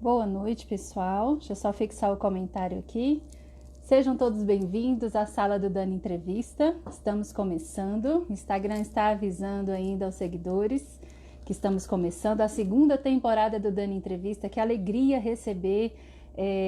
Boa noite, pessoal. Deixa eu só fixar o comentário aqui. Sejam todos bem-vindos à sala do Dani Entrevista. Estamos começando. O Instagram está avisando ainda aos seguidores que estamos começando a segunda temporada do Dani Entrevista. Que alegria receber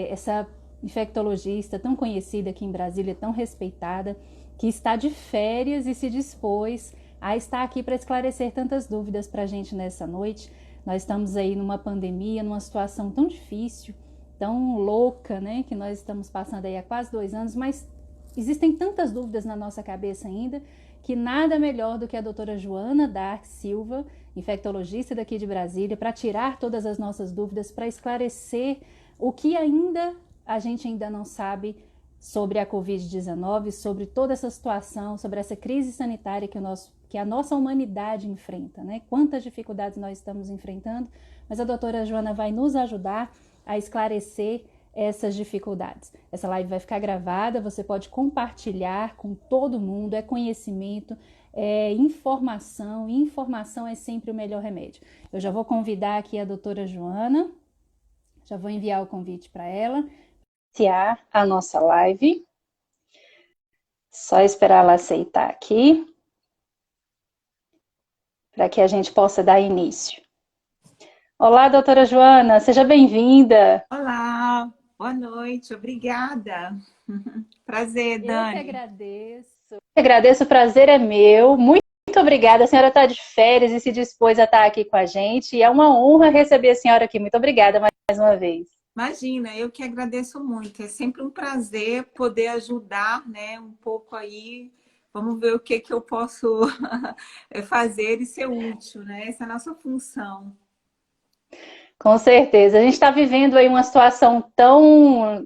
essa infectologista tão conhecida aqui em Brasília, tão respeitada, que está de férias e se dispôs a estar aqui para esclarecer tantas dúvidas para a gente nessa noite. Nós estamos aí numa pandemia, numa situação tão difícil, tão louca, né, que nós estamos passando aí há quase 2 anos, mas existem tantas dúvidas na nossa cabeça ainda, que nada melhor do que a doutora Joana Dark Silva, infectologista daqui de Brasília, para tirar todas as nossas dúvidas, para esclarecer o que a gente ainda não sabe sobre a Covid-19, sobre toda essa situação, sobre essa crise sanitária que a nossa humanidade enfrenta, né? Quantas dificuldades nós estamos enfrentando, mas a doutora Joana vai nos ajudar a esclarecer essas dificuldades. Essa live vai ficar gravada, você pode compartilhar com todo mundo, é conhecimento, é informação, e informação é sempre o melhor remédio. Eu já vou convidar aqui a doutora Joana, já vou enviar o convite para ela, iniciar a nossa live. Só esperar ela aceitar aqui, para que a gente possa dar início. Olá, doutora Joana, seja bem-vinda. Olá, boa noite, obrigada. Prazer, Dani. Eu que agradeço. O prazer é meu. Muito obrigada. A senhora está de férias e se dispôs a estar aqui com a gente. E é uma honra receber a senhora aqui. Muito obrigada mais uma vez. Imagina, eu que agradeço muito. É sempre um prazer poder ajudar, né, um pouco aí. Vamos ver o que eu posso fazer e ser útil, né? Essa é a nossa função. Com certeza. A gente está vivendo aí uma situação tão...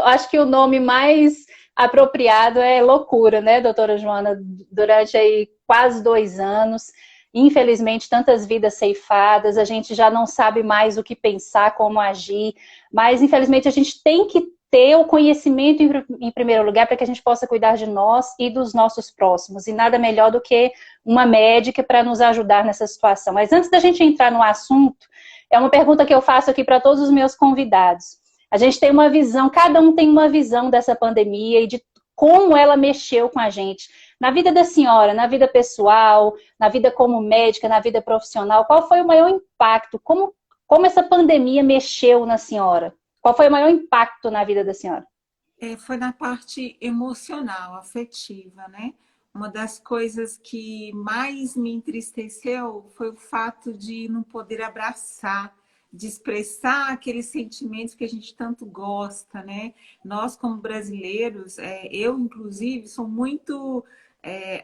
acho que o nome mais apropriado é loucura, né, doutora Joana? Durante aí quase 2 anos, infelizmente, tantas vidas ceifadas, a gente já não sabe mais o que pensar, como agir, mas infelizmente a gente tem que ter o conhecimento em primeiro lugar para que a gente possa cuidar de nós e dos nossos próximos, e nada melhor do que uma médica para nos ajudar nessa situação. Mas antes da gente entrar no assunto, é uma pergunta que eu faço aqui para todos os meus convidados. A gente tem uma visão, cada um tem uma visão dessa pandemia e de como ela mexeu com a gente. Na vida da senhora, na vida pessoal, na vida como médica, na vida profissional, qual foi o maior impacto? Como essa pandemia mexeu na senhora? Qual foi o maior impacto na vida da senhora? Foi na parte emocional, afetiva, né? Uma das coisas que mais me entristeceu foi o fato de não poder abraçar, de expressar aqueles sentimentos que a gente tanto gosta, né? Nós, como brasileiros, eu, inclusive, sou muito,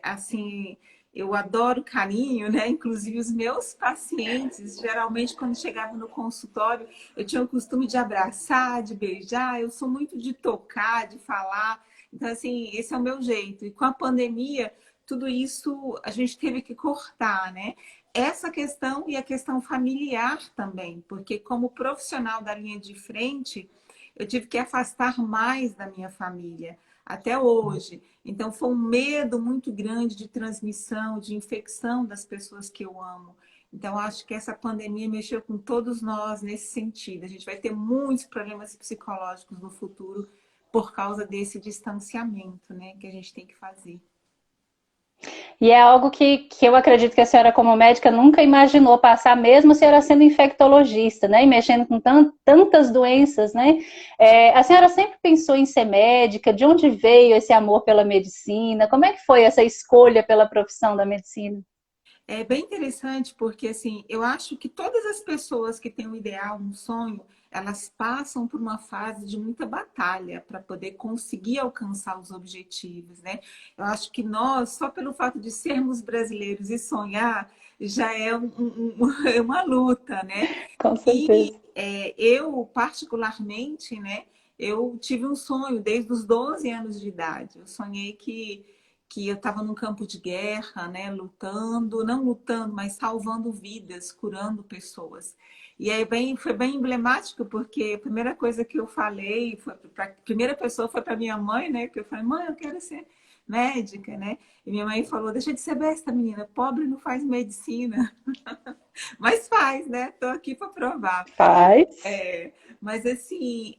assim, eu adoro carinho, né? Inclusive, os meus pacientes, geralmente, quando chegavam no consultório, eu tinha o costume de abraçar, de beijar, eu sou muito de tocar, de falar. Então, assim, esse é o meu jeito. E com a pandemia, tudo isso a gente teve que cortar, né? Essa questão e a questão familiar também, porque como profissional da linha de frente, eu tive que afastar mais da minha família, até hoje. Então, foi um medo muito grande de transmissão, de infecção das pessoas que eu amo. Então, acho que essa pandemia mexeu com todos nós nesse sentido. A gente vai ter muitos problemas psicológicos no futuro por causa desse distanciamento, né, que a gente tem que fazer. E é algo que eu acredito que a senhora, como médica, nunca imaginou passar, mesmo a senhora sendo infectologista, né? E mexendo com tantas doenças, né? A senhora sempre pensou em ser médica? De onde veio esse amor pela medicina? Como é que foi essa escolha pela profissão da medicina? É bem interessante porque, assim, eu acho que todas as pessoas que têm um ideal, um sonho, elas passam por uma fase de muita batalha para poder conseguir alcançar os objetivos, né? Eu acho que nós, só pelo fato de sermos brasileiros e sonhar, já é é uma luta, né? Com E certeza. eu, particularmente, né? Eu tive um sonho desde os 12 anos de idade. Eu sonhei que eu estava num campo de guerra, né, lutando, não lutando, mas salvando vidas, curando pessoas. E aí foi bem emblemático, porque a primeira coisa que eu falei, a primeira pessoa foi para minha mãe, né, que eu falei, mãe, eu quero ser médica, né? E minha mãe falou, deixa de ser besta, menina, pobre não faz medicina. Mas faz, né? Estou aqui para provar. Faz. É, mas assim,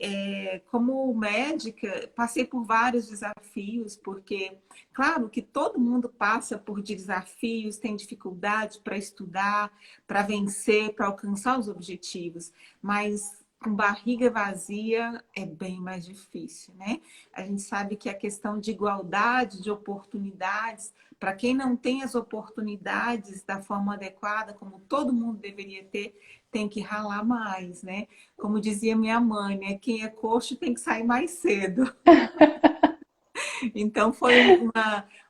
como médica, passei por vários desafios, porque, claro, que todo mundo passa por desafios, tem dificuldade para estudar, para vencer, para alcançar os objetivos, mas com barriga vazia é bem mais difícil, né? A gente sabe que a questão de igualdade de oportunidades, para quem não tem as oportunidades da forma adequada, como todo mundo deveria ter, tem que ralar mais, né? Como dizia minha mãe, né? Quem é coxo tem que sair mais cedo. Então foi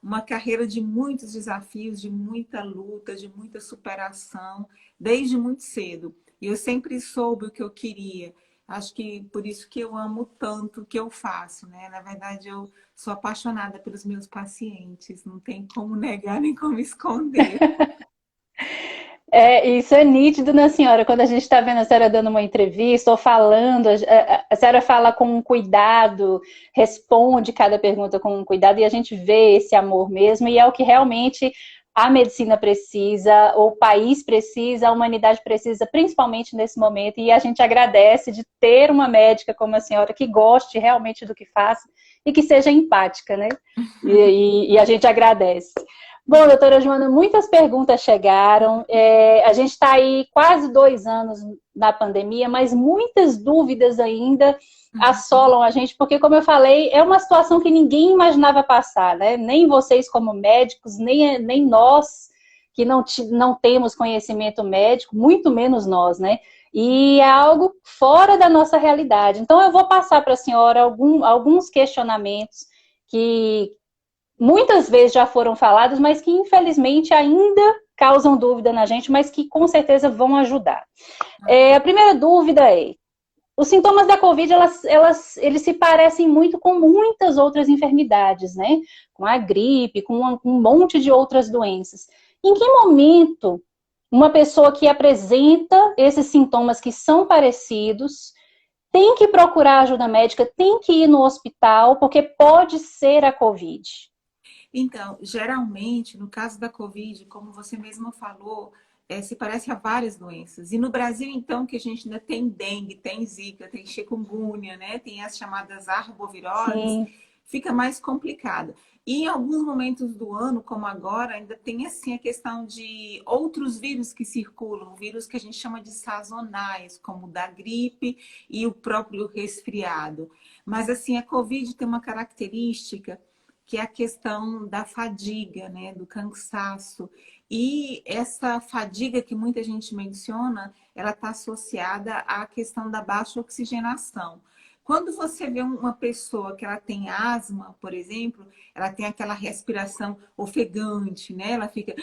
uma carreira de muitos desafios, de muita luta, de muita superação, desde muito cedo. E eu sempre soube o que eu queria. Acho que por isso que eu amo tanto o que eu faço, né? Na verdade, eu sou apaixonada pelos meus pacientes, não tem como negar nem como esconder. Isso é nítido na senhora, quando a gente está vendo a senhora dando uma entrevista ou falando, a senhora fala com um cuidado, responde cada pergunta com um cuidado e a gente vê esse amor mesmo e é o que realmente a medicina precisa, o país precisa, a humanidade precisa, principalmente nesse momento, e a gente agradece de ter uma médica como a senhora que goste realmente do que faz e que seja empática, né? E a gente agradece. Bom, doutora Joana, muitas perguntas chegaram. A gente está aí quase 2 anos na pandemia, mas muitas dúvidas ainda assolam a gente, porque, como eu falei, é uma situação que ninguém imaginava passar, né? Nem vocês como médicos, nem nós que não temos conhecimento médico, muito menos nós, né? E é algo fora da nossa realidade. Então, eu vou passar para a senhora alguns questionamentos que muitas vezes já foram falados, mas que infelizmente ainda causam dúvida na gente, mas que com certeza vão ajudar. A primeira dúvida é: os sintomas da Covid, eles se parecem muito com muitas outras enfermidades, né? Com a gripe, com um monte de outras doenças. Em que momento uma pessoa que apresenta esses sintomas que são parecidos tem que procurar ajuda médica, tem que ir no hospital, porque pode ser a Covid? Então, geralmente, no caso da Covid, como você mesma falou, se parece a várias doenças. E no Brasil, então, que a gente ainda tem dengue, tem zika, tem chikungunya, né? Tem as chamadas arboviroses, Sim. fica mais complicado. E em alguns momentos do ano, como agora, ainda tem assim a questão de outros vírus que circulam, vírus que a gente chama de sazonais, como o da gripe e o próprio resfriado. Mas assim, a Covid tem uma característica que é a questão da fadiga, né, do cansaço. E essa fadiga que muita gente menciona, ela está associada à questão da baixa oxigenação. Quando você vê uma pessoa que ela tem asma, por exemplo, ela tem aquela respiração ofegante, né? Ela fica...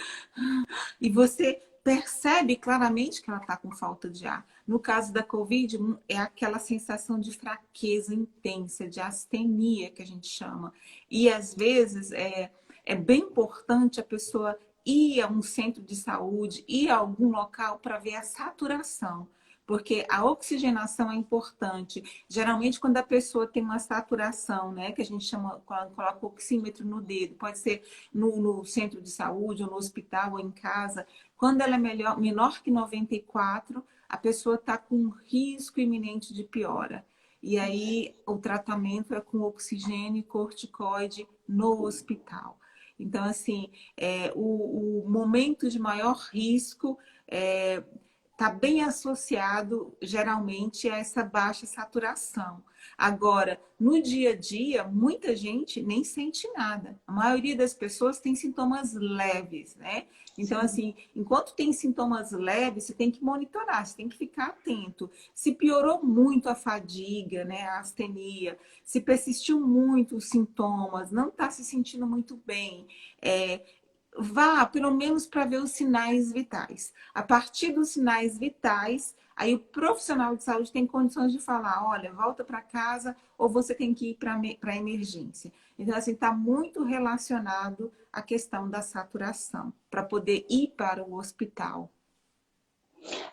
E você percebe claramente que ela está com falta de ar. No caso da Covid, é aquela sensação de fraqueza intensa, de astenia, que a gente chama. E às vezes é bem importante a pessoa ir a um centro de saúde, ir a algum local para ver a saturação. Porque a oxigenação é importante. Geralmente, quando a pessoa tem uma saturação, né, que a gente chama, coloca o oxímetro no dedo, pode ser no centro de saúde, ou no hospital, ou em casa, quando ela é menor que 94, a pessoa está com um risco iminente de piora. E aí, o tratamento é com oxigênio e corticoide no hospital. Então, assim, o momento de maior risco está bem associado, geralmente, a essa baixa saturação. Agora, no dia a dia, muita gente nem sente nada. A maioria das pessoas tem sintomas leves, né? Então, assim, enquanto tem sintomas leves, você tem que monitorar, você tem que ficar atento. Se piorou muito a fadiga, né, a astenia, se persistiu muito os sintomas, não está se sentindo muito bem, vá pelo menos para ver os sinais vitais. A partir dos sinais vitais, aí o profissional de saúde tem condições de falar, olha, volta para casa ou você tem que ir para a emergência. Então, assim, está muito relacionado à questão da saturação, para poder ir para o hospital.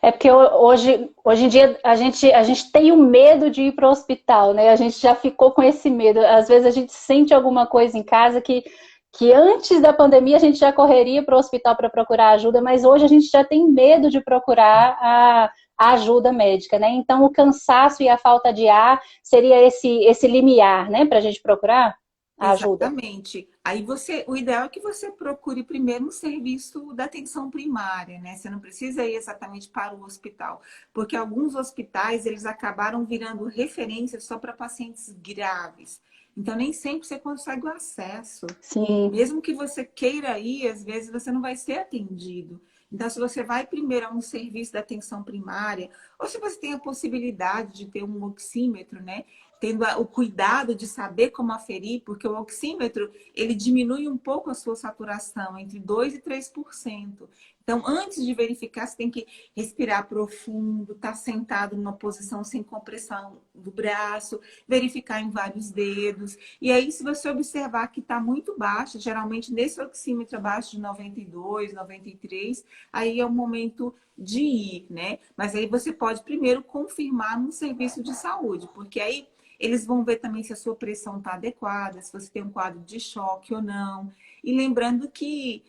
É porque hoje em dia a gente tem o medo de ir para o hospital, né? A gente já ficou com esse medo. Às vezes a gente sente alguma coisa em casa que que antes da pandemia a gente já correria para o hospital para procurar ajuda, mas hoje a gente já tem medo de procurar a ajuda médica, né? Então, o cansaço e a falta de ar seria esse limiar, né, para a gente procurar a ajuda. Exatamente. Aí o ideal é que você procure primeiro um serviço da atenção primária, né? Você não precisa ir exatamente para o hospital, porque alguns hospitais eles acabaram virando referência só para pacientes graves. Então nem sempre você consegue o acesso. Sim, Mesmo que você queira ir, às vezes você não vai ser atendido. Então, se você vai primeiro a um serviço da atenção primária, ou se você tem a possibilidade de ter um oxímetro, né? Tendo o cuidado de saber como aferir, porque o oxímetro, ele diminui um pouco a sua saturação, entre 2% e 3%. Então, antes de verificar, você tem que respirar profundo, estar sentado numa posição sem compressão do braço, verificar em vários dedos. E aí, se você observar que está muito baixo, geralmente nesse oxímetro abaixo de 92, 93, aí é o momento de ir, né? Mas aí você pode primeiro confirmar num serviço de saúde, porque aí eles vão ver também se a sua pressão está adequada, se você tem um quadro de choque ou não. E lembrando que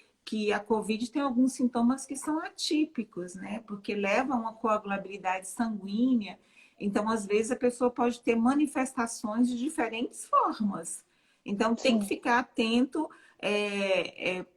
a COVID tem alguns sintomas que são atípicos, né? Porque leva a uma coagulabilidade sanguínea. Então, às vezes, a pessoa pode ter manifestações de diferentes formas. Então, tem que sim. ficar atento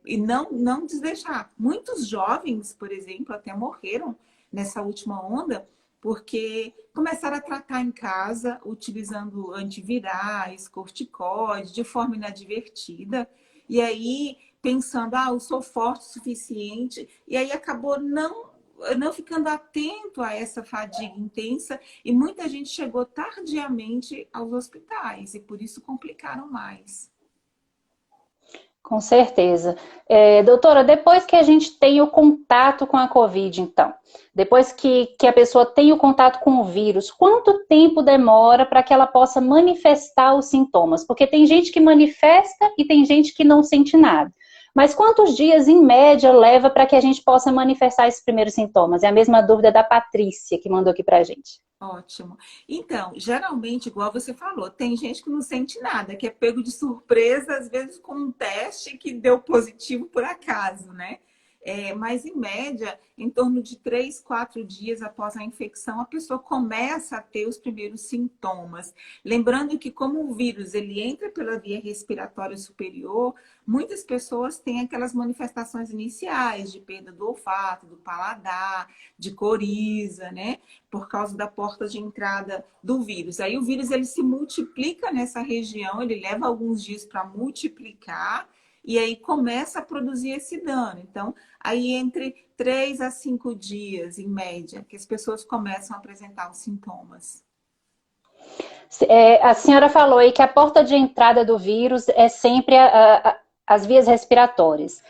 e não desleixar. Muitos jovens, por exemplo, até morreram nessa última onda porque começaram a tratar em casa utilizando antivirais, corticoides, de forma inadvertida. E aí, pensando, eu sou forte o suficiente, e aí acabou não ficando atento a essa fadiga intensa, e muita gente chegou tardiamente aos hospitais, e por isso complicaram mais. Com certeza. Doutora, depois que a gente tem o contato com a Covid, então, depois que a pessoa tem o contato com o vírus, quanto tempo demora para que ela possa manifestar os sintomas? Porque tem gente que manifesta e tem gente que não sente nada. Mas quantos dias, em média, leva para que a gente possa manifestar esses primeiros sintomas? É a mesma dúvida da Patrícia, que mandou aqui para a gente. Ótimo. Então, geralmente, igual você falou, tem gente que não sente nada, que é pego de surpresa, às vezes com um teste que deu positivo por acaso, né? Mas, em média, em torno de 3, 4 dias após a infecção, a pessoa começa a ter os primeiros sintomas. Lembrando que, como o vírus ele entra pela via respiratória superior, muitas pessoas têm aquelas manifestações iniciais de perda do olfato, do paladar, de coriza, né? Por causa da porta de entrada do vírus. Aí o vírus ele se multiplica nessa região, ele leva alguns dias para multiplicar e aí começa a produzir esse dano. Então, aí entre 3 a 5 dias, em média, que as pessoas começam a apresentar os sintomas. A senhora falou aí que a porta de entrada do vírus é sempre as vias respiratórias.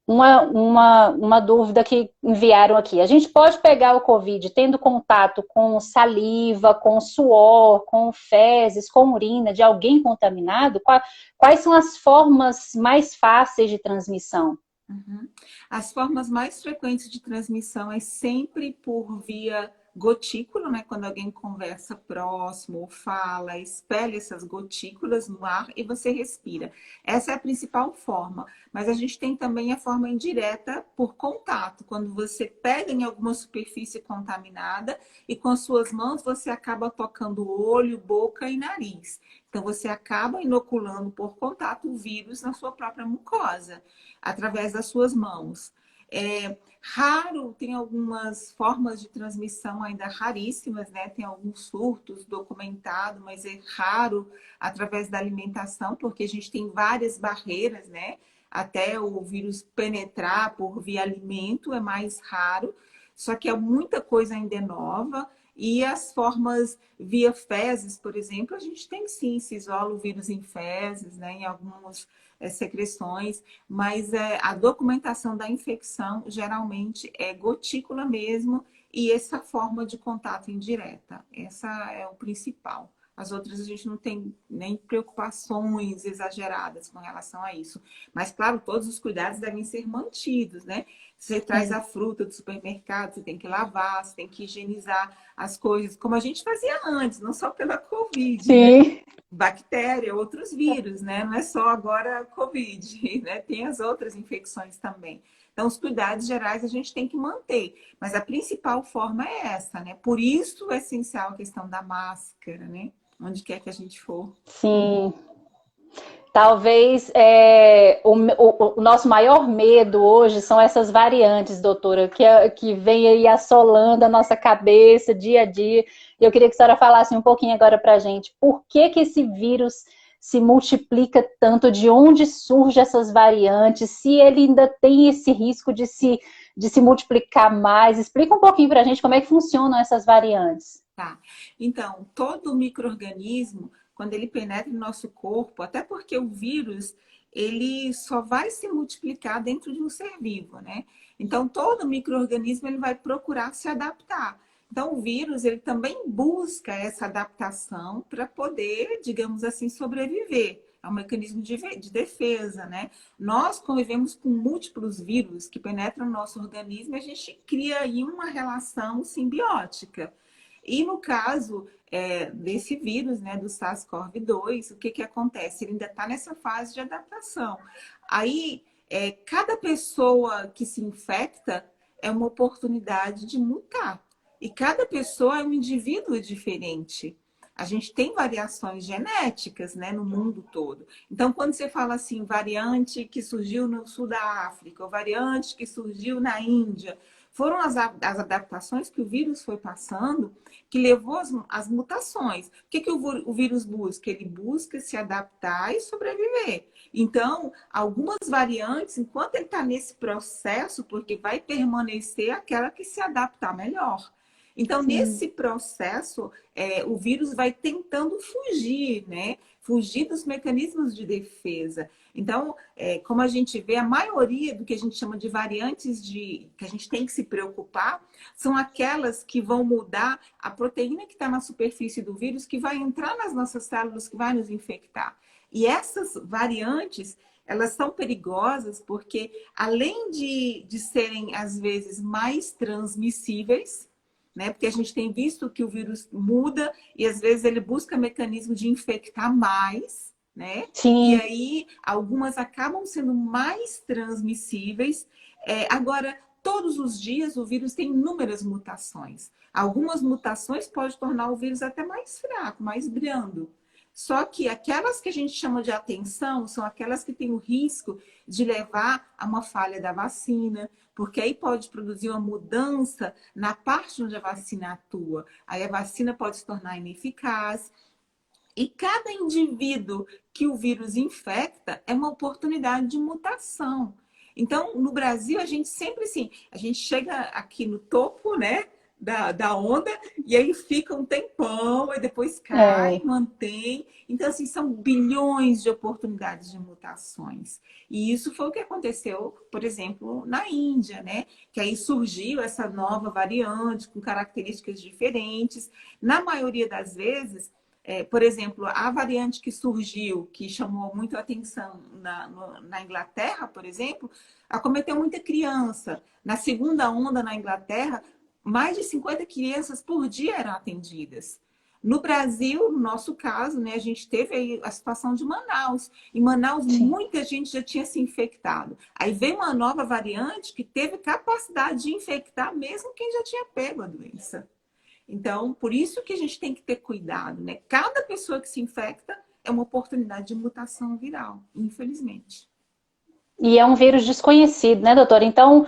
Uma dúvida que enviaram aqui. A gente pode pegar o Covid tendo contato com saliva, com suor, com fezes, com urina de alguém contaminado? Quais são as formas mais fáceis de transmissão? Uhum. As formas mais frequentes de transmissão é sempre por via gotícula, né? Quando alguém conversa próximo ou fala, espelha essas gotículas no ar e você respira. Essa é a principal forma. Mas a gente tem também a forma indireta por contato, quando você pega em alguma superfície contaminada e com as suas mãos você acaba tocando olho, boca e nariz. Então você acaba inoculando por contato o vírus na sua própria mucosa através das suas mãos. Raro, tem algumas formas de transmissão ainda raríssimas, né? Tem alguns surtos documentados, mas é raro através da alimentação, porque a gente tem várias barreiras, né? Até o vírus penetrar por via alimento é mais raro, só que muita coisa ainda é nova. E as formas via fezes, por exemplo, a gente tem sim, se isola o vírus em fezes, né? Em algumas secreções, mas a documentação da infecção geralmente é gotícula mesmo e essa forma de contato indireta. Essa é o principal. as outras a gente não tem nem preocupações exageradas com relação a isso. Mas, claro, todos os cuidados devem ser mantidos, né? Você traz Sim. a fruta do supermercado, você tem que lavar, você tem que higienizar as coisas, como a gente fazia antes, não só pela Covid, né? Sim. Bactéria, outros vírus, né? Não é só agora Covid, né? Tem as outras infecções também. Então, os cuidados gerais a gente tem que manter, mas a principal forma é essa, né? Por isso é essencial a questão da máscara, né? Onde quer que a gente for. Sim. Talvez o nosso maior medo hoje são essas variantes, doutora, que vem aí assolando a nossa cabeça dia a dia. Eu queria que a senhora falasse um pouquinho agora para a gente. Por que esse vírus se multiplica tanto? De onde surgem essas variantes? Se ele ainda tem esse risco de se multiplicar mais? Explica um pouquinho para a gente como é que funcionam essas variantes. Tá. Então, todo micro-organismo, quando ele penetra no nosso corpo, até porque o vírus, ele só vai se multiplicar dentro de um ser vivo, né? Então, todo micro-organismo, ele vai procurar se adaptar. Então, o vírus, ele também busca essa adaptação para poder, digamos assim, sobreviver. É um mecanismo de defesa, né? Nós convivemos com múltiplos vírus que penetram no nosso organismo e a gente cria aí uma relação simbiótica. E no caso desse vírus, né, do SARS-CoV-2, o que, que acontece? Ele ainda está nessa fase de adaptação. Aí, cada pessoa que se infecta é uma oportunidade de mutar. E cada pessoa é um indivíduo diferente. A gente tem variações genéticas, né, no mundo todo. Então, quando você fala assim, variante que surgiu no sul da África, ou variante que surgiu na Índia, foram as adaptações que o vírus foi passando que levou às mutações. O que o vírus busca? Ele busca se adaptar e sobreviver. Então, algumas variantes, enquanto ele está nesse processo, porque vai permanecer aquela que se adaptar melhor. Então, Sim. nesse processo, o vírus vai tentando fugir, né? Fugir dos mecanismos de defesa. Então, como a gente vê, a maioria do que a gente chama de variantes que a gente tem que se preocupar são aquelas que vão mudar a proteína que está na superfície do vírus, que vai entrar nas nossas células, que vai nos infectar. E essas variantes, elas são perigosas porque, além de serem, às vezes, mais transmissíveis, né? Porque a gente tem visto que o vírus muda e às vezes ele busca mecanismo de infectar mais, né? E Sim. aí algumas acabam sendo mais transmissíveis. Agora, todos os dias o vírus tem inúmeras mutações. Algumas mutações podem tornar o vírus até mais fraco, mais brando. Só que aquelas que a gente chama de atenção são aquelas que têm o risco de levar a uma falha da vacina, porque aí pode produzir uma mudança na parte onde a vacina atua. Aí a vacina pode se tornar ineficaz. E cada indivíduo que o vírus infecta é uma oportunidade de mutação. Então, no Brasil, a gente sempre assim, a gente chega aqui no topo, né, da onda, e aí fica um tempão, e depois cai, É. mantém. Então, assim, são bilhões de oportunidades de mutações. E isso foi o que aconteceu, por exemplo, na Índia, né? Que aí surgiu essa nova variante com características diferentes. Na maioria das vezes, por exemplo, a variante que surgiu, que chamou muito a atenção na Inglaterra, por exemplo, acometeu muita criança. Na segunda onda na Inglaterra, mais de 50 crianças por dia eram atendidas. No Brasil, no nosso caso, né, a gente teve aí a situação de Manaus. Em Manaus, Sim. muita gente já tinha se infectado. Aí veio uma nova variante que teve capacidade de infectar mesmo quem já tinha pego a doença. Então, por isso que a gente tem que ter cuidado, né? Cada pessoa que se infecta é uma oportunidade de mutação viral, infelizmente. E é um vírus desconhecido, né, doutora? Então,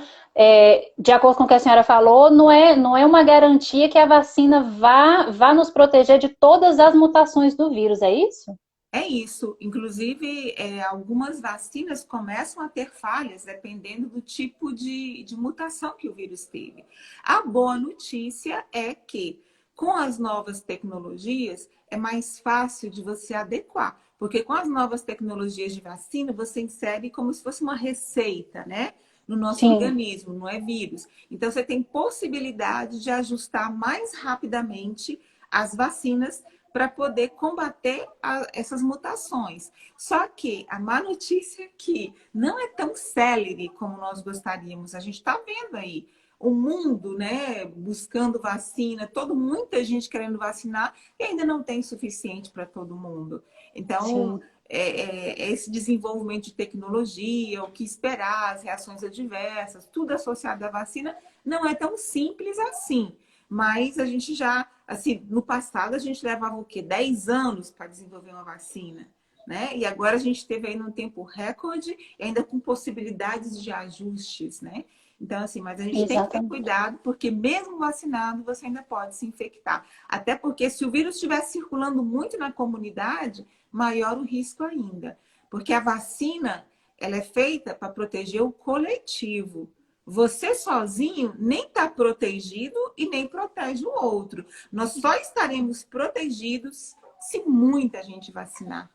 de acordo com o que a senhora falou, não é uma garantia que a vacina vá nos proteger de todas as mutações do vírus, é isso? É isso. Inclusive, algumas vacinas começam a ter falhas dependendo do tipo de mutação que o vírus teve. A boa notícia é que, com as novas tecnologias, é mais fácil de você adequar. Porque com as novas tecnologias de vacina, você insere como se fosse uma receita, né? No nosso Sim. organismo, não é vírus. Então, você tem possibilidade de ajustar mais rapidamente as vacinas para poder combater essas mutações. Só que a má notícia é que não é tão célere como nós gostaríamos. A gente está vendo aí o mundo, né, buscando vacina, muita gente querendo vacinar e ainda não tem suficiente para todo mundo. Então, Sim, esse desenvolvimento de tecnologia, o que esperar, as reações adversas, tudo associado à vacina, não é tão simples assim. Mas a gente já, assim, no passado a gente levava o quê? 10 anos para desenvolver uma vacina, né? E agora a gente teve aí num tempo recorde e ainda com possibilidades de ajustes, né? Então, assim, mas a gente tem que ter exatamente. cuidado, porque mesmo vacinado, você ainda pode se infectar. Até porque se o vírus estiver circulando muito na comunidade, maior o risco ainda. Porque a vacina, ela é feita para proteger o coletivo. Você sozinho nem está protegido e nem protege o outro. Nós só estaremos protegidos se muita gente vacinar.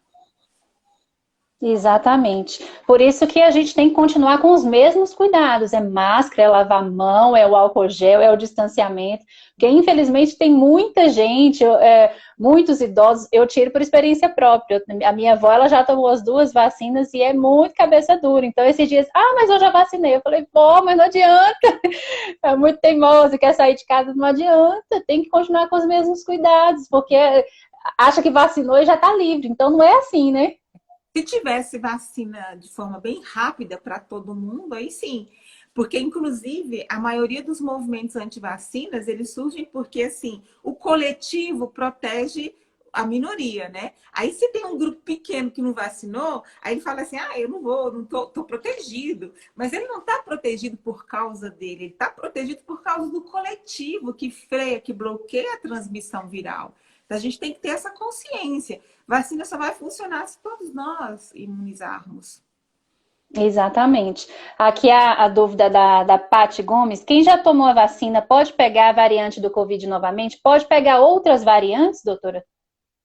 Exatamente. Por isso que a gente tem que continuar com os mesmos cuidados. É máscara, é lavar a mão, é o álcool gel, é o distanciamento. Porque, infelizmente, tem muita gente, muitos idosos, eu tiro por experiência própria. A minha avó, ela já tomou as 2 vacinas e é muito cabeça dura. Então, esses dias, mas eu já vacinei. Eu falei, pô, mas não adianta. É muito teimoso, quer sair de casa, não adianta. Tem que continuar com os mesmos cuidados, porque acha que vacinou e já está livre. Então, não é assim, né? Se tivesse vacina de forma bem rápida para todo mundo, aí sim. Porque, inclusive, a maioria dos movimentos anti-vacinas, eles surgem porque, assim, o coletivo protege a minoria, né? Aí se tem um grupo pequeno que não vacinou, aí ele fala assim, eu não vou, não tô protegido. Mas ele não está protegido por causa dele, ele está protegido por causa do coletivo que freia, que bloqueia a transmissão viral. Então, a gente tem que ter essa consciência. Vacina só vai funcionar se todos nós imunizarmos. Exatamente. Aqui a dúvida da Paty Gomes: quem já tomou a vacina pode pegar a variante do Covid novamente? Pode pegar outras variantes, doutora?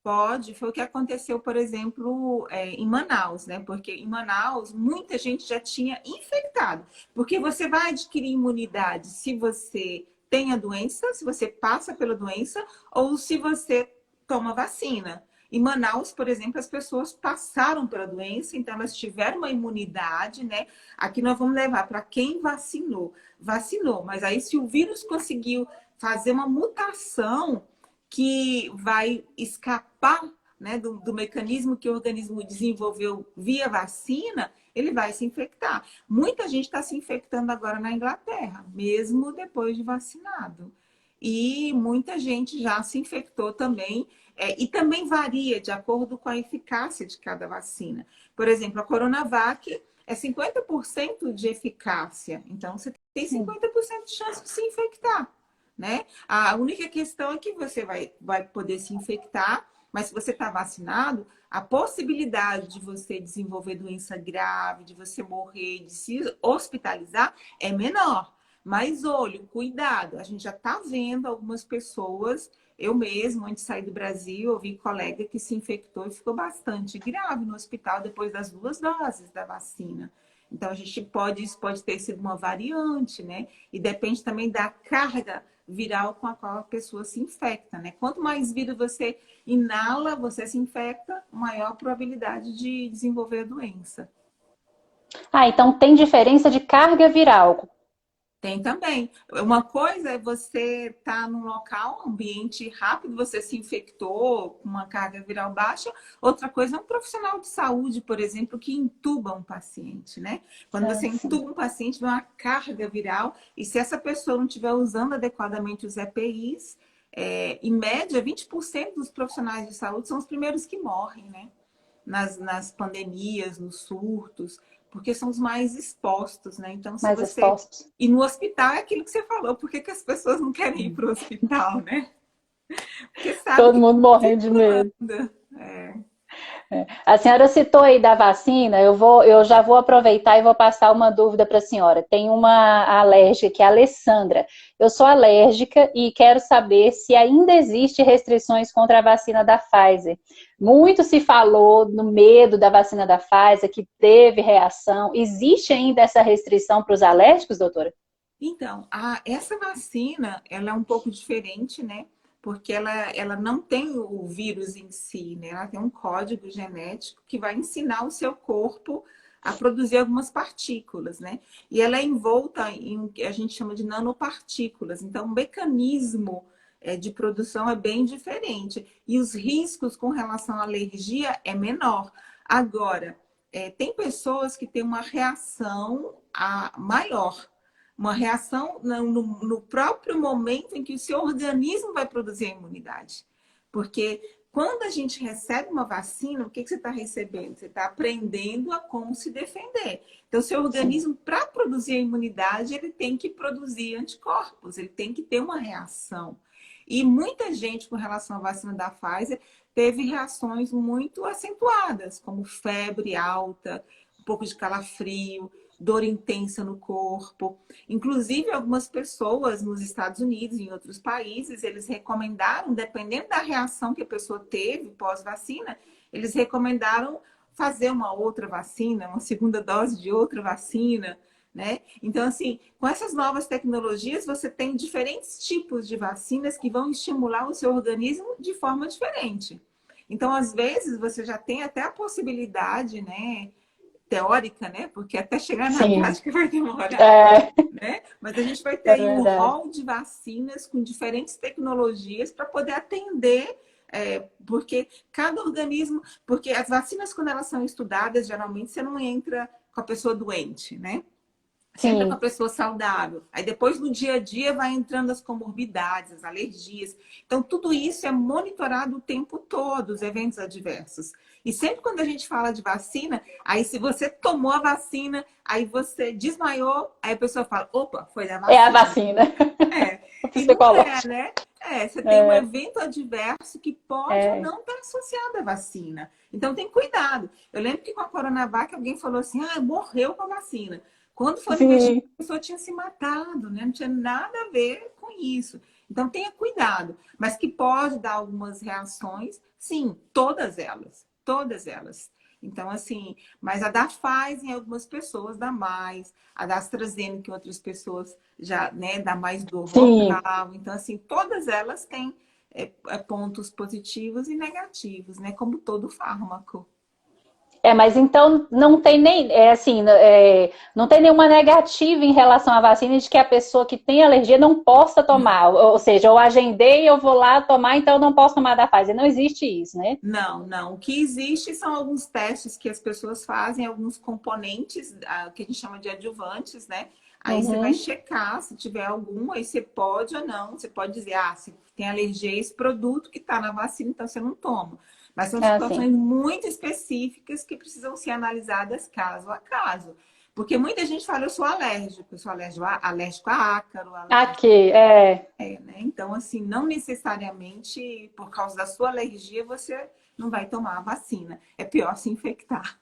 Pode, foi o que aconteceu, por exemplo, em Manaus, né? Porque em Manaus muita gente já tinha infectado. Porque você vai adquirir imunidade se você tem a doença, se você passa pela doença, ou se você toma vacina. Em Manaus, por exemplo, as pessoas passaram pela doença, então elas tiveram uma imunidade, né? Aqui nós vamos levar para quem vacinou. Vacinou, mas aí se o vírus conseguiu fazer uma mutação que vai escapar, né, do mecanismo que o organismo desenvolveu via vacina, ele vai se infectar. Muita gente está se infectando agora na Inglaterra, mesmo depois de vacinado. E muita gente já se infectou também, e também varia de acordo com a eficácia de cada vacina. Por exemplo, a Coronavac é 50% de eficácia, então você tem 50% de chance de se infectar, né? A única questão é que você vai poder se infectar, mas se você está vacinado, a possibilidade de você desenvolver doença grave, de você morrer, de se hospitalizar é menor. Mas olho, cuidado, a gente já está vendo algumas pessoas, eu mesmo, antes de sair do Brasil, ouvi colega que se infectou e ficou bastante grave no hospital depois das 2 doses da vacina. Então, isso pode ter sido uma variante, né? E depende também da carga viral com a qual a pessoa se infecta, né? Quanto mais vírus você inala, você se infecta, maior probabilidade de desenvolver a doença. Então tem diferença de carga viral. Tem também. Uma coisa é você estar num local, um ambiente rápido, você se infectou com uma carga viral baixa. Outra coisa é um profissional de saúde, por exemplo, que intuba um paciente, né? Quando você Sim. intuba um paciente, vem uma carga viral, e se essa pessoa não estiver usando adequadamente os EPIs, em média, 20% dos profissionais de saúde são os primeiros que morrem, né? Nas pandemias, nos surtos, porque são os mais expostos, né? Então, se Mais você expostos. ir no hospital, é aquilo que você falou, por que que as pessoas não querem ir para o hospital, né? Porque sabe Todo que mundo está morrendo de medo. circulando. É. A senhora citou aí da vacina, eu já vou aproveitar e vou passar uma dúvida para a senhora. Tem uma alérgica, que é a Alessandra. Eu sou alérgica e quero saber se ainda existe restrições contra a vacina da Pfizer. Muito se falou no medo da vacina da Pfizer, que teve reação. Existe ainda essa restrição para os alérgicos, doutora? Então, essa vacina, ela é um pouco diferente, né? porque ela não tem o vírus em si, né? Ela tem um código genético que vai ensinar o seu corpo a produzir algumas partículas, né? E ela é envolta em o que a gente chama de nanopartículas. Então, o mecanismo de produção é bem diferente. E os riscos com relação à alergia é menor. Agora, tem pessoas que têm uma reação maior. Uma reação no próprio momento em que o seu organismo vai produzir a imunidade. Porque quando a gente recebe uma vacina, o que você está recebendo? Você está aprendendo a como se defender. Então, o seu organismo, para produzir a imunidade, ele tem que produzir anticorpos, ele tem que ter uma reação. E muita gente, com relação à vacina da Pfizer, teve reações muito acentuadas, como febre alta, um pouco de calafrio, dor intensa no corpo. Inclusive, algumas pessoas nos Estados Unidos e em outros países, eles recomendaram, dependendo da reação que a pessoa teve pós-vacina, eles recomendaram fazer uma outra vacina, uma segunda dose de outra vacina, né? Então, assim, com essas novas tecnologias, você tem diferentes tipos de vacinas que vão estimular o seu organismo de forma diferente. Então, às vezes, você já tem até a possibilidade, né, teórica, né? Porque até chegar na prática vai demorar, né? Mas a gente vai ter aí um rol de vacinas com diferentes tecnologias para poder atender, porque cada organismo, porque as vacinas, quando elas são estudadas, geralmente você não entra com a pessoa doente, né? Sempre com a pessoa saudável. Aí depois, no dia a dia, vai entrando as comorbidades, as alergias. Então, tudo isso é monitorado o tempo todo, os eventos adversos. E sempre quando a gente fala de vacina, aí se você tomou a vacina, aí você desmaiou, aí a pessoa fala, opa, foi da vacina. É a vacina. E não né? Você tem um evento adverso que pode ou não estar associado à vacina. Então, tem cuidado. Eu lembro que com a Coronavac, alguém falou assim, morreu com a vacina. Quando foi investigar, a pessoa tinha se matado, né? Não tinha nada a ver com isso. Então, tenha cuidado. Mas que pode dar algumas reações, sim, todas elas. Todas elas. Então, assim, mas a da Pfizer em algumas pessoas dá mais. A da AstraZeneca em outras pessoas já, né, dá mais dor local. Então, assim, todas elas têm pontos positivos e negativos, né? Como todo fármaco. Mas então não tem nem, não tem nenhuma negativa em relação à vacina de que a pessoa que tem alergia não possa tomar. Ou seja, eu agendei, eu vou lá tomar, então eu não posso tomar da Pfizer. Não existe isso, né? Não. O que existe são alguns testes que as pessoas fazem, alguns componentes, que a gente chama de adjuvantes, né? Aí você vai checar se tiver algum, aí você pode ou não. Você pode dizer, se tem alergia a esse produto que está na vacina, então você não toma. Mas são situações muito específicas que precisam ser analisadas caso a caso. Porque muita gente fala, eu sou alérgico a ácaro. Né? Então, assim, não necessariamente por causa da sua alergia você não vai tomar a vacina. É pior se infectar.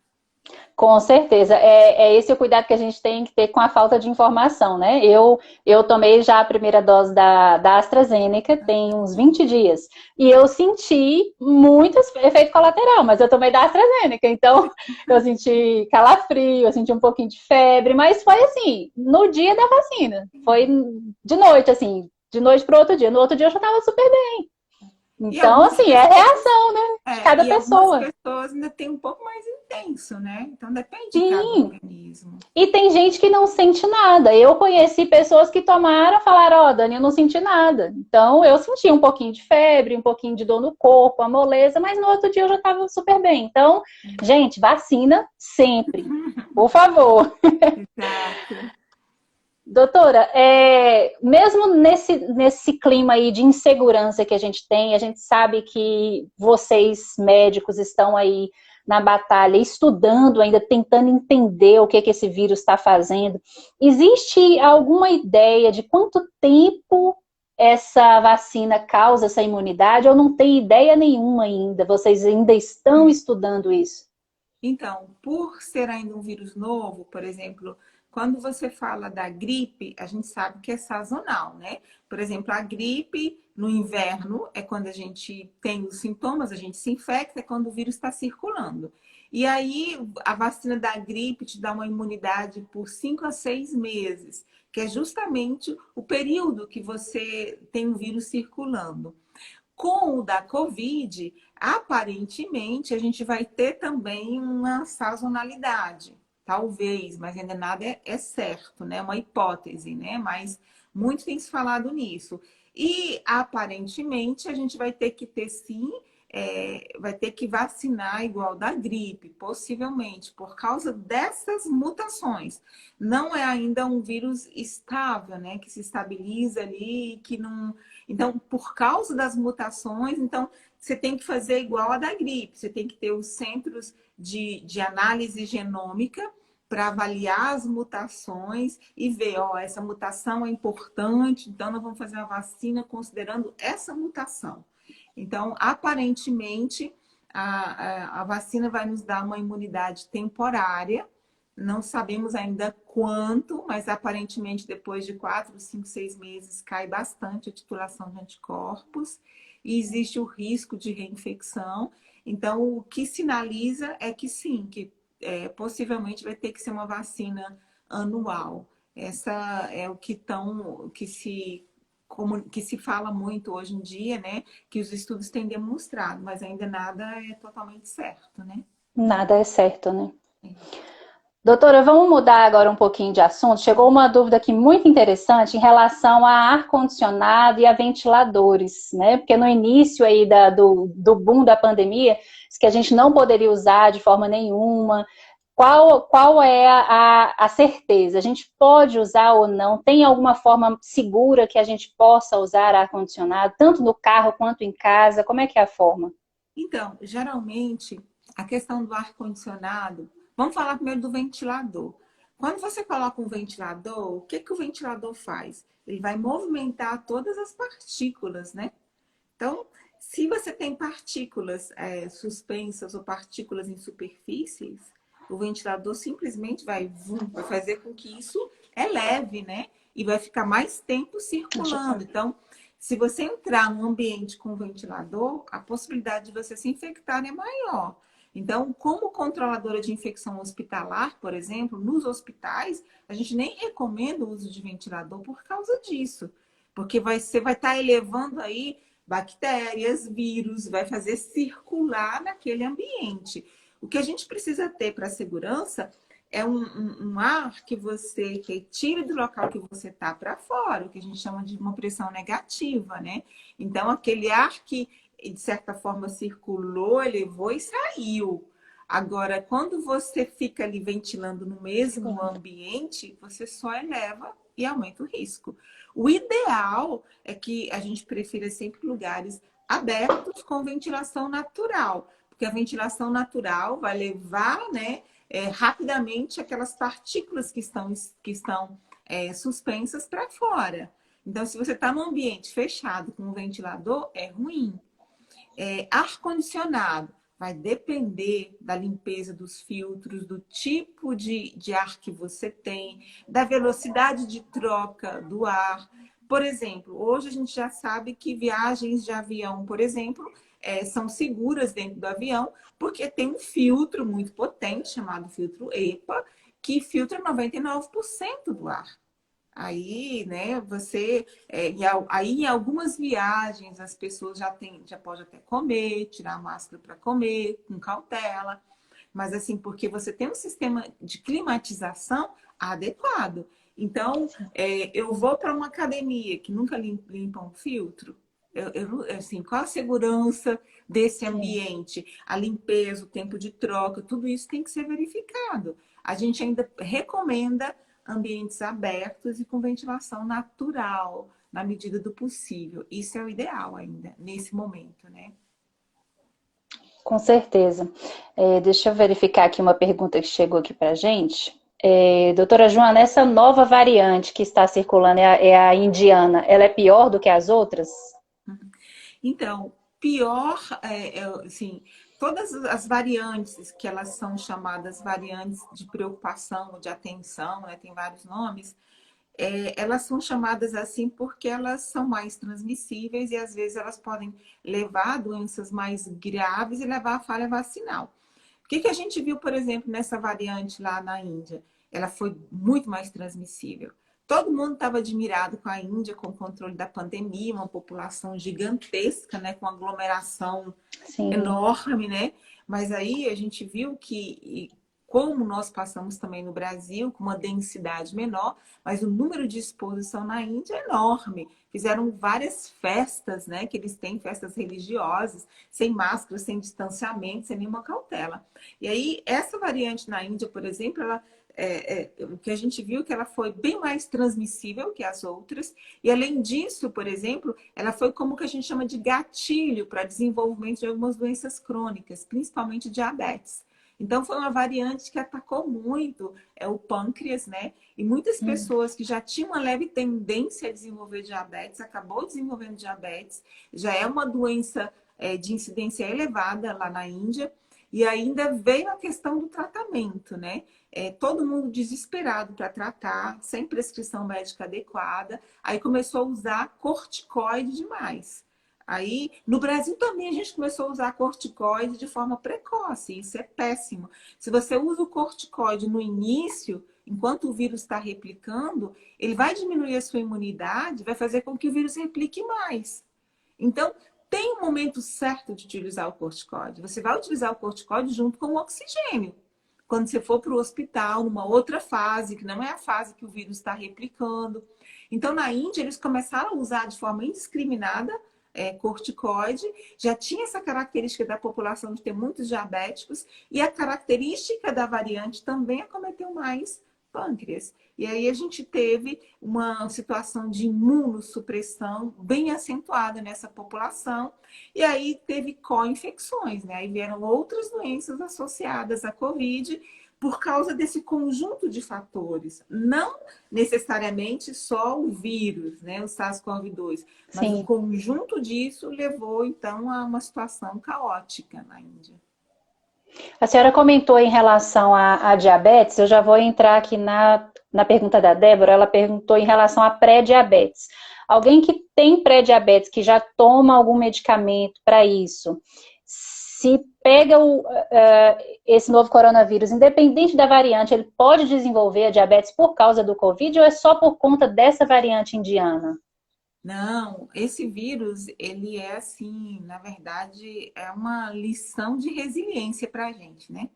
Com certeza, é esse o cuidado que a gente tem que ter com a falta de informação, né? Eu tomei já a primeira dose da AstraZeneca, tem uns 20 dias, e eu senti muito efeito colateral, mas eu tomei da AstraZeneca, então eu senti calafrio, eu senti um pouquinho de febre, mas foi assim, no dia da vacina, foi de noite, assim, de noite para o outro dia, no outro dia eu já estava super bem. Então, assim, é reação, né? De cada pessoa. Algumas pessoas ainda tem um pouco mais intenso, né? Então, depende de cada organismo. E tem gente que não sente nada. Eu conheci pessoas que tomaram e falaram, Dani, eu não senti nada. Então, eu senti um pouquinho de febre, um pouquinho de dor no corpo, a moleza, mas no outro dia eu já estava super bem. Então, gente, vacina sempre. Por favor. Exato. Doutora, mesmo nesse clima aí de insegurança que a gente tem, a gente sabe que vocês, médicos, estão aí na batalha, estudando ainda, tentando entender o que esse vírus está fazendo. Existe alguma ideia de quanto tempo essa vacina causa essa imunidade? Ou não tem ideia nenhuma ainda? Vocês ainda estão estudando isso? Então, por ser ainda um vírus novo, por exemplo, quando você fala da gripe, a gente sabe que é sazonal, né? Por exemplo, a gripe no inverno é quando a gente tem os sintomas, a gente se infecta, é quando o vírus está circulando. E aí, a vacina da gripe te dá uma imunidade por 5 a 6 meses, que é justamente o período que você tem o vírus circulando. Com o da Covid, aparentemente, a gente vai ter também uma sazonalidade. Talvez, mas ainda nada é certo, né? É uma hipótese, né? Mas muito tem se falado nisso. E, aparentemente, a gente vai ter que ter, sim, vai ter que vacinar igual da gripe, possivelmente, por causa dessas mutações. Não é ainda um vírus estável, né? Que se estabiliza ali, que não... Então, por causa das mutações, então, você tem que fazer igual a da gripe. Você tem que ter os centros de análise genômica para avaliar as mutações e ver, ó, essa mutação é importante, então nós vamos fazer a vacina considerando essa mutação. Então, aparentemente, a vacina vai nos dar uma imunidade temporária, não sabemos ainda quanto, mas aparentemente depois de 4, 5, 6 meses cai bastante a titulação de anticorpos e existe o risco de reinfecção. Então, o que sinaliza é que sim, que possivelmente vai ter que ser uma vacina anual. Essa é o que se fala muito hoje em dia, né? Que os estudos têm demonstrado, mas ainda nada é totalmente certo, né? Nada é certo, né? Doutora, vamos mudar agora um pouquinho de assunto. Chegou uma dúvida aqui muito interessante em relação a ar-condicionado e a ventiladores, né? Porque no início aí do boom da pandemia, que a gente não poderia usar de forma nenhuma. Qual é a certeza? A gente pode usar ou não? Tem alguma forma segura que a gente possa usar ar-condicionado, tanto no carro quanto em casa? Como é que é a forma? Então, geralmente, a questão do ar-condicionado, vamos falar primeiro do ventilador. Quando você coloca um ventilador, o que que o ventilador faz? Ele vai movimentar todas as partículas, né? Então, se você tem partículas suspensas ou partículas em superfícies, o ventilador simplesmente vai fazer com que isso eleve, né? E vai ficar mais tempo circulando. Então, se você entrar num ambiente com ventilador, a possibilidade de você se infectar é maior. Então, como controladora de infecção hospitalar, por exemplo, nos hospitais, a gente nem recomenda o uso de ventilador por causa disso. Porque você vai estar elevando aí bactérias, vírus, vai fazer circular naquele ambiente. O que a gente precisa ter para segurança é um ar que você retire do local que você está para fora, o que a gente chama de uma pressão negativa, né? Então, aquele ar que, de certa forma, circulou, elevou e saiu. Agora, quando você fica ali ventilando no mesmo ambiente, você só eleva e aumenta o risco. O ideal é que a gente prefira sempre lugares abertos com ventilação natural, porque a ventilação natural vai levar, né, rapidamente aquelas partículas que estão suspensas para fora. Então, se você está num ambiente fechado com um ventilador, é ruim. Ar-condicionado vai depender da limpeza dos filtros, do tipo de ar que você tem, da velocidade de troca do ar. Por exemplo, hoje a gente já sabe que viagens de avião, por exemplo, são seguras dentro do avião, porque tem um filtro muito potente, chamado filtro EPA, que filtra 99% do ar. Aí, né, aí em algumas viagens as pessoas já pode até comer, tirar a máscara para comer, com cautela, mas assim, porque você tem um sistema de climatização adequado. Então, eu vou para uma academia que nunca limpa um filtro, assim, qual a segurança desse ambiente? A limpeza, o tempo de troca, tudo isso tem que ser verificado. A gente ainda recomenda ambientes abertos e com ventilação natural, na medida do possível. Isso é o ideal ainda, nesse momento, né? Com certeza. Deixa eu verificar aqui uma pergunta que chegou aqui pra gente. Doutora Joana, essa nova variante que está circulando é a indiana, ela é pior do que as outras? Então, pior, assim, todas as variantes que elas são chamadas variantes de preocupação ou de atenção, né, tem vários nomes, elas são chamadas assim porque elas são mais transmissíveis e às vezes elas podem levar a doenças mais graves e levar a falha vacinal. O que a gente viu, por exemplo, nessa variante lá na Índia? Ela foi muito mais transmissível. Todo mundo estava admirado com a Índia, com o controle da pandemia, uma população gigantesca, né, com aglomeração Sim. enorme, né? Mas aí a gente viu que, como nós passamos também no Brasil, com uma densidade menor, mas o número de exposição na Índia é enorme. Fizeram várias festas, né? Que eles têm, festas religiosas, sem máscara, sem distanciamento, sem nenhuma cautela. E aí, essa variante na Índia, por exemplo, ela o que a gente viu é que ela foi bem mais transmissível que as outras, e além disso, por exemplo, ela foi como que a gente chama de gatilho para desenvolvimento de algumas doenças crônicas, principalmente diabetes. Então, foi uma variante que atacou muito o pâncreas, né? E muitas pessoas que já tinham uma leve tendência a desenvolver diabetes, acabou desenvolvendo diabetes, já é uma doença de incidência elevada lá na Índia, e ainda veio a questão do tratamento, né? Todo mundo desesperado para tratar, sem prescrição médica adequada. Aí começou a usar corticoide demais. Aí, no Brasil também a gente começou a usar corticoide de forma precoce. Isso é péssimo. Se você usa o corticoide no início, enquanto o vírus está replicando, ele vai diminuir a sua imunidade, vai fazer com que o vírus replique mais. Então, tem um momento certo de utilizar o corticoide. Você vai utilizar o corticoide junto com o oxigênio. Quando você for para o hospital, numa outra fase, que não é a fase que o vírus está replicando. Então, na Índia, eles começaram a usar de forma indiscriminada corticoide. Já tinha essa característica da população de ter muitos diabéticos. E a característica da variante também acometeu mais pâncreas. E aí a gente teve uma situação de imunossupressão bem acentuada nessa população. E aí teve co-infecções, né? Aí vieram outras doenças associadas à Covid por causa desse conjunto de fatores. Não necessariamente só o vírus, né? O SARS-CoV-2. Mas Sim. o conjunto disso levou, então, a uma situação caótica na Índia. A senhora comentou em relação à diabetes, eu já vou entrar aqui na pergunta da Débora, ela perguntou em relação à pré-diabetes. Alguém que tem pré-diabetes, que já toma algum medicamento para isso, se pega esse novo coronavírus, independente da variante, ele pode desenvolver a diabetes por causa do Covid ou é só por conta dessa variante indiana? Não, esse vírus, ele é assim, na verdade, é uma lição de resiliência para a gente, né?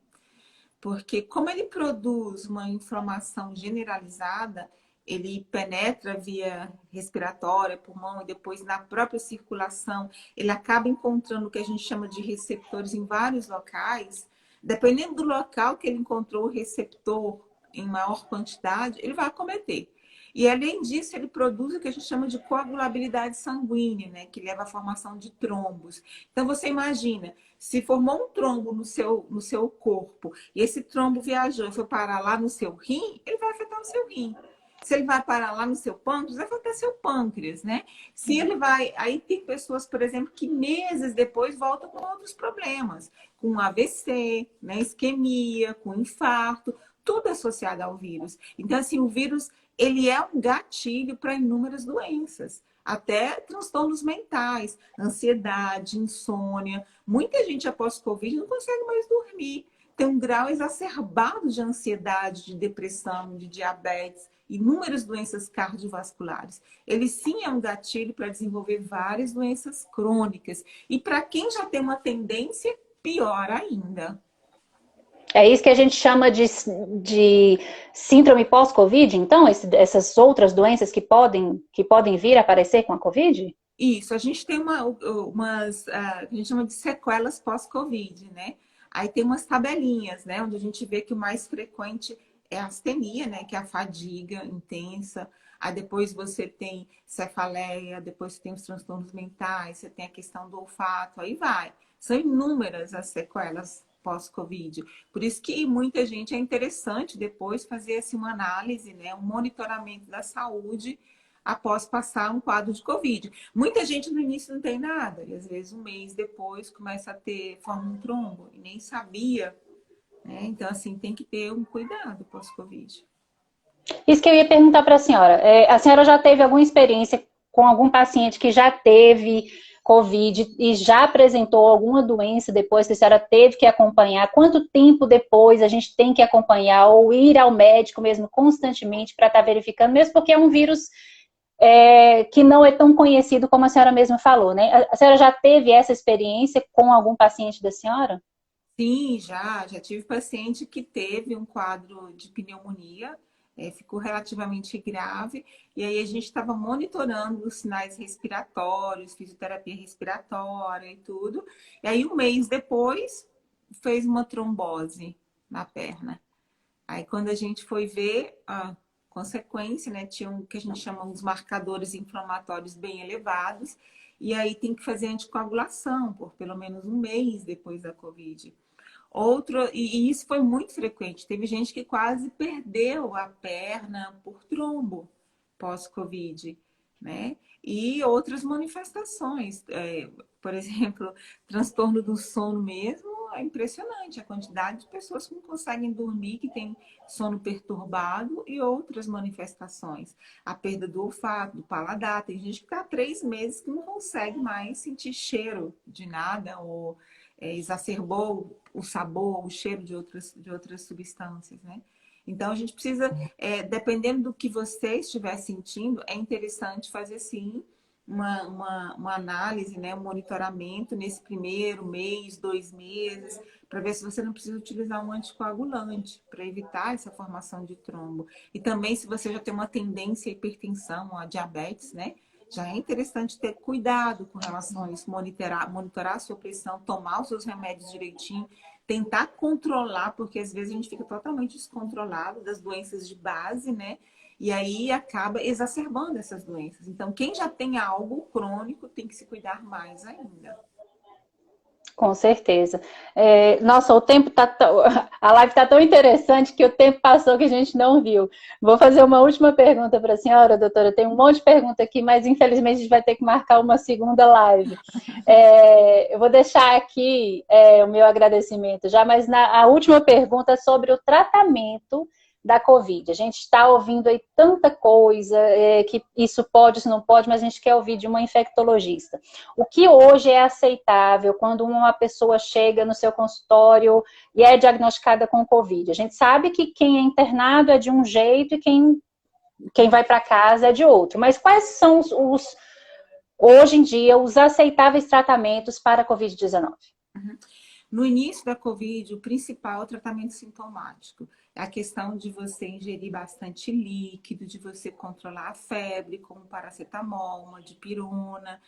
Porque como ele produz uma inflamação generalizada, ele penetra via respiratória, pulmão e depois na própria circulação, ele acaba encontrando o que a gente chama de receptores em vários locais. Dependendo do local que ele encontrou o receptor em maior quantidade, ele vai acometer. E, além disso, ele produz o que a gente chama de coagulabilidade sanguínea, né? Que leva à formação de trombos. Então, você imagina, se formou um trombo no seu corpo, e esse trombo viajou e foi parar lá no seu rim, ele vai afetar o seu rim. Se ele vai parar lá no seu pâncreas, vai afetar seu pâncreas, né? Se ele vai... Aí tem pessoas, por exemplo, que meses depois voltam com outros problemas. Com AVC, né? Isquemia, com infarto, tudo associado ao vírus. Então, assim, o vírus... ele é um gatilho para inúmeras doenças, até transtornos mentais, ansiedade, insônia. Muita gente após Covid não consegue mais dormir. Tem um grau exacerbado de ansiedade, de depressão, de diabetes, inúmeras doenças cardiovasculares. Ele sim é um gatilho para desenvolver várias doenças crônicas. E para quem já tem uma tendência, pior ainda. É isso que a gente chama de síndrome pós-Covid, então? Essas outras doenças que podem vir a aparecer com a Covid? Isso, a gente tem umas, a gente chama de sequelas pós-Covid, né? Aí tem umas tabelinhas, né? Onde a gente vê que o mais frequente é a astenia, né? Que é a fadiga intensa. Aí depois você tem cefaleia, depois você tem os transtornos mentais, você tem a questão do olfato, aí vai. São inúmeras as sequelas pós-Covid. Por isso que muita gente é interessante depois fazer assim, uma análise, né? Um monitoramento da saúde após passar um quadro de Covid. Muita gente no início não tem nada, e às vezes um mês depois começa a forma um trombo, e nem sabia, né? Então, assim, tem que ter um cuidado pós-Covid. Isso que eu ia perguntar para a senhora. A senhora já teve alguma experiência com algum paciente que já teve Covid e já apresentou alguma doença depois que a senhora teve que acompanhar? Quanto tempo depois a gente tem que acompanhar ou ir ao médico mesmo constantemente para estar verificando, mesmo porque é um vírus que não é tão conhecido como a senhora mesma falou, né? A senhora já teve essa experiência com algum paciente da senhora? Sim, já tive paciente que teve um quadro de pneumonia, ficou relativamente grave, e aí a gente estava monitorando os sinais respiratórios, fisioterapia respiratória e tudo. E aí, um mês depois, fez uma trombose na perna. Aí, quando a gente foi ver a consequência, né, tinha o que a gente chama os marcadores inflamatórios bem elevados, e aí tem que fazer anticoagulação por pelo menos um mês depois da Covid. E isso foi muito frequente. Teve gente que quase perdeu a perna por trombo pós-Covid, né? E outras manifestações, por exemplo, transtorno do sono mesmo, é impressionante a quantidade de pessoas que não conseguem dormir, que tem sono perturbado e outras manifestações. A perda do olfato, do paladar, tem gente que está há 3 meses que não consegue mais sentir cheiro de nada ou exacerbou o sabor, o cheiro de outras substâncias, né? Então, a gente precisa, dependendo do que você estiver sentindo, é interessante fazer, sim, uma análise, né? Um monitoramento nesse primeiro mês, 2 meses, para ver se você não precisa utilizar um anticoagulante para evitar essa formação de trombo. E também, se você já tem uma tendência à hipertensão, à diabetes, né? Já é interessante ter cuidado com relação a isso, monitorar a sua pressão, tomar os seus remédios direitinho, tentar controlar, porque às vezes a gente fica totalmente descontrolado das doenças de base, né? E aí acaba exacerbando essas doenças. Então, quem já tem algo crônico tem que se cuidar mais ainda. Com certeza. Nossa, o tempo tá a live está tão interessante que o tempo passou que a gente não viu. Vou fazer uma última pergunta para a senhora, doutora. Tem um monte de pergunta aqui, mas infelizmente a gente vai ter que marcar uma segunda live. Eu vou deixar aqui o meu agradecimento já, mas a última pergunta é sobre o tratamento da Covid. A gente está ouvindo aí tanta coisa, que isso pode, isso não pode, mas a gente quer ouvir de uma infectologista. O que hoje é aceitável quando uma pessoa chega no seu consultório e é diagnosticada com Covid? A gente sabe que quem é internado é de um jeito e quem vai para casa é de outro. Mas quais são hoje em dia, os aceitáveis tratamentos para a Covid-19? No início da Covid, o principal é o tratamento sintomático. É a questão de você ingerir bastante líquido, de você controlar a febre, como paracetamol, uma dipirona,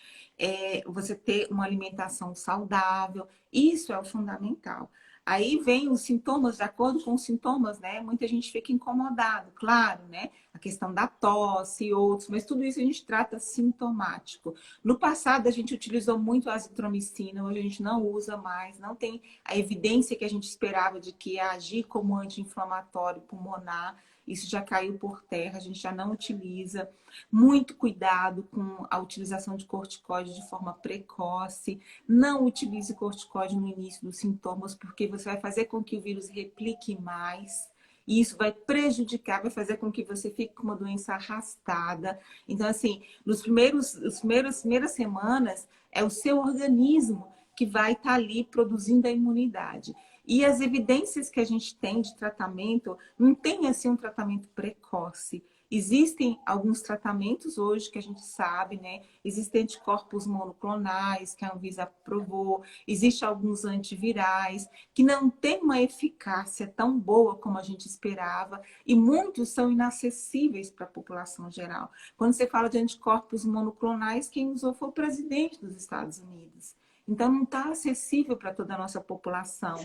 você ter uma alimentação saudável. Isso é o fundamental. Aí vem os sintomas, de acordo com os sintomas, né? Muita gente fica incomodado, claro, né? A questão da tosse e outros, mas tudo isso a gente trata sintomático. No passado, a gente utilizou muito a azitromicina, hoje a gente não usa mais, não tem a evidência que a gente esperava de que ia agir como anti-inflamatório pulmonar. Isso já caiu por terra, a gente já não utiliza. Muito cuidado com a utilização de corticóide de forma precoce. Não utilize corticóide no início dos sintomas, porque você vai fazer com que o vírus replique mais. E isso vai prejudicar, vai fazer com que você fique com uma doença arrastada. Então, assim, nas primeiras semanas, é o seu organismo que vai estar ali produzindo a imunidade. E as evidências que a gente tem de tratamento, não tem assim um tratamento precoce. Existem alguns tratamentos hoje que a gente sabe, né? Existem anticorpos monoclonais que a Anvisa aprovou, existem alguns antivirais que não têm uma eficácia tão boa como a gente esperava e muitos são inacessíveis para a população geral. Quando você fala de anticorpos monoclonais, quem usou foi o presidente dos Estados Unidos. Então, não está acessível para toda a nossa população.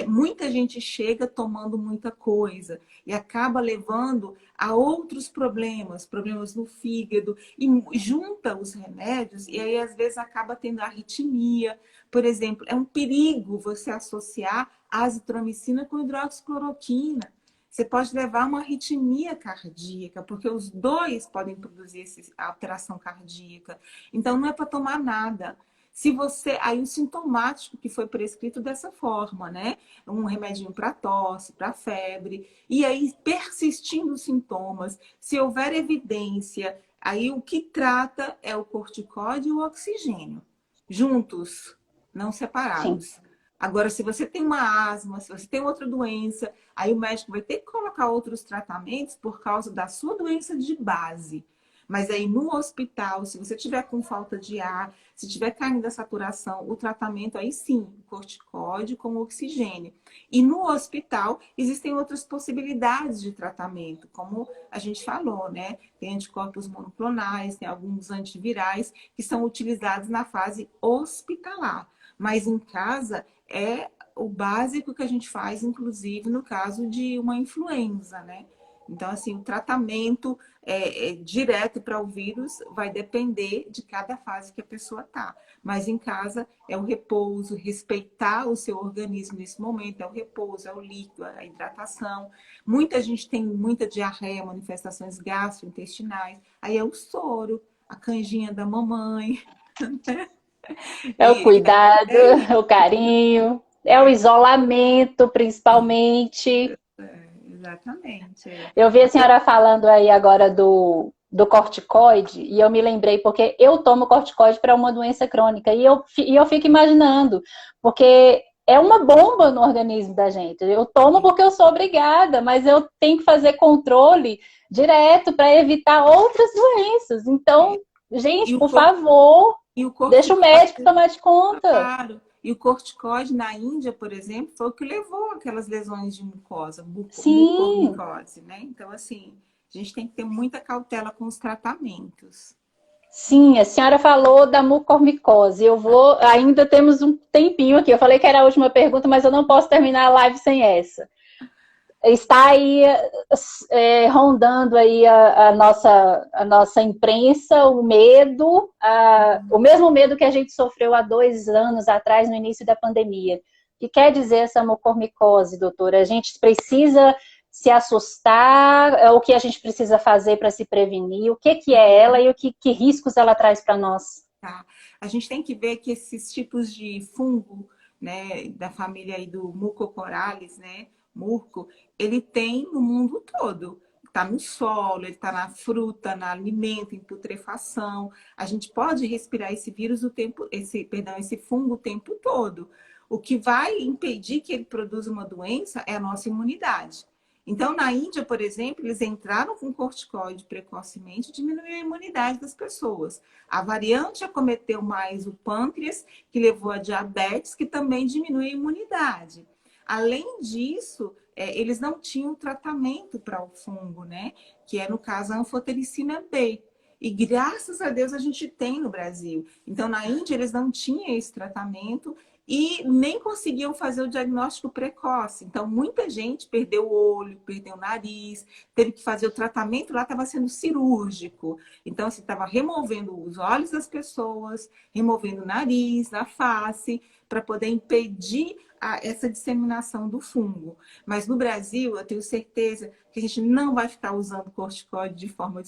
Muita gente chega tomando muita coisa e acaba levando a outros problemas no fígado, e junta os remédios e aí, às vezes, acaba tendo arritmia. Por exemplo, é um perigo você associar a azitromicina com hidroxicloroquina. Você pode levar uma arritmia cardíaca, porque os dois podem produzir essa alteração cardíaca. Então, não é para tomar nada. Se você, aí o sintomático que foi prescrito dessa forma, né? Um remedinho para tosse, para febre, e aí persistindo os sintomas, se houver evidência, aí o que trata é o corticóide e o oxigênio. juntos, não Sim. separados. Agora, se você tem uma asma, se você tem outra doença, aí o médico vai ter que colocar outros tratamentos por causa da sua doença de base. Mas aí no hospital, se você tiver com falta de ar, se tiver caindo da saturação, o tratamento aí sim, corticóide com oxigênio. E no hospital existem outras possibilidades de tratamento, como a gente falou, né? Tem anticorpos monoclonais, tem alguns antivirais que são utilizados na fase hospitalar. Mas em casa é o básico que a gente faz, inclusive no caso de uma influenza, né? Então, assim, o tratamento direto para o vírus vai depender de cada fase que a pessoa está. Mas em casa é o repouso, respeitar o seu organismo nesse momento, é o repouso, é o líquido, a hidratação. Muita gente tem muita diarreia, manifestações gastrointestinais, aí é o soro, a canjinha da mamãe. É o cuidado, é o carinho, é o isolamento, principalmente. Exatamente. Eu vi a senhora falando aí agora do corticoide, e eu me lembrei, porque eu tomo corticoide para uma doença crônica, e eu fico imaginando, porque é uma bomba no organismo da gente. Eu tomo porque eu sou obrigada, mas eu tenho que fazer controle direto para evitar outras doenças. Então, gente, E o, por cor- favor, e o deixa o médico corticóide, tomar de conta. claro. E o corticóide na Índia, por exemplo, foi o que levou aquelas lesões de mucosa, Sim, mucormicose, né? Então, assim, a gente tem que ter muita cautela com os tratamentos. sim, a senhora falou da mucormicose. Ainda temos um tempinho aqui. Eu falei que era a última pergunta, mas eu não posso terminar a live sem essa. Está aí rondando aí a nossa imprensa, o medo, o mesmo medo que a gente sofreu há 2 anos atrás, no início da pandemia. O que quer dizer essa mucormicose, doutora? A gente precisa se assustar? O que a gente precisa fazer para se prevenir? O que é ela e que riscos ela traz para nós? Tá? A gente tem que ver que esses tipos de fungo, né, da família aí do Mucocorales, né, Murco, ele tem no mundo todo. Está no solo, ele está na fruta, no alimento, em putrefação. A gente pode respirar esse vírus esse fungo o tempo todo. O que vai impedir que ele produza uma doença é a nossa imunidade. Então, na Índia, por exemplo, eles entraram com corticoide precocemente e diminuiu a imunidade das pessoas. A variante acometeu mais o pâncreas, que levou a diabetes, que também diminui a imunidade. Além disso, eles não tinham tratamento para o fungo, né? Que é, no caso, a anfotericina B. E graças a Deus a gente tem no Brasil. Então, na Índia, eles não tinham esse tratamento e nem conseguiam fazer o diagnóstico precoce. Então, muita gente perdeu o olho, perdeu o nariz, teve que fazer o tratamento lá, estava sendo cirúrgico. Então, assim, estava removendo os olhos das pessoas, removendo o nariz, a face, para poder impedir essa disseminação do fungo. Mas no Brasil, eu tenho certeza que a gente não vai ficar usando corticoide de forma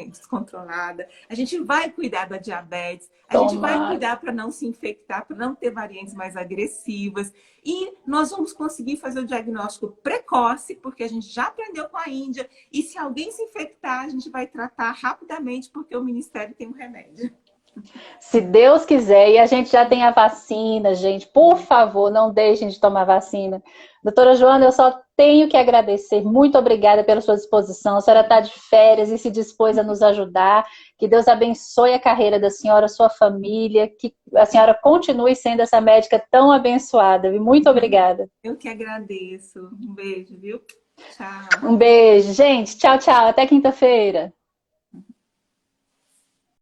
descontrolada. A gente vai cuidar da diabetes, a gente vai Tomara. cuidar para não se infectar, para não ter variantes mais agressivas. E nós vamos conseguir fazer o diagnóstico precoce, porque a gente já aprendeu com a Índia. E se alguém se infectar, a gente vai tratar rapidamente, porque o Ministério tem um remédio. Se Deus quiser, e a gente já tem a vacina, gente, por favor, não deixem de tomar vacina. Doutora Joana, eu só tenho que agradecer. Muito obrigada pela sua disposição. A senhora está de férias e se dispôs a nos ajudar. Que Deus abençoe a carreira da senhora, a sua família, que a senhora continue sendo essa médica tão abençoada. Muito obrigada. Eu que agradeço. Um beijo, viu? Tchau. Um beijo, gente. Tchau, tchau. Até quinta-feira.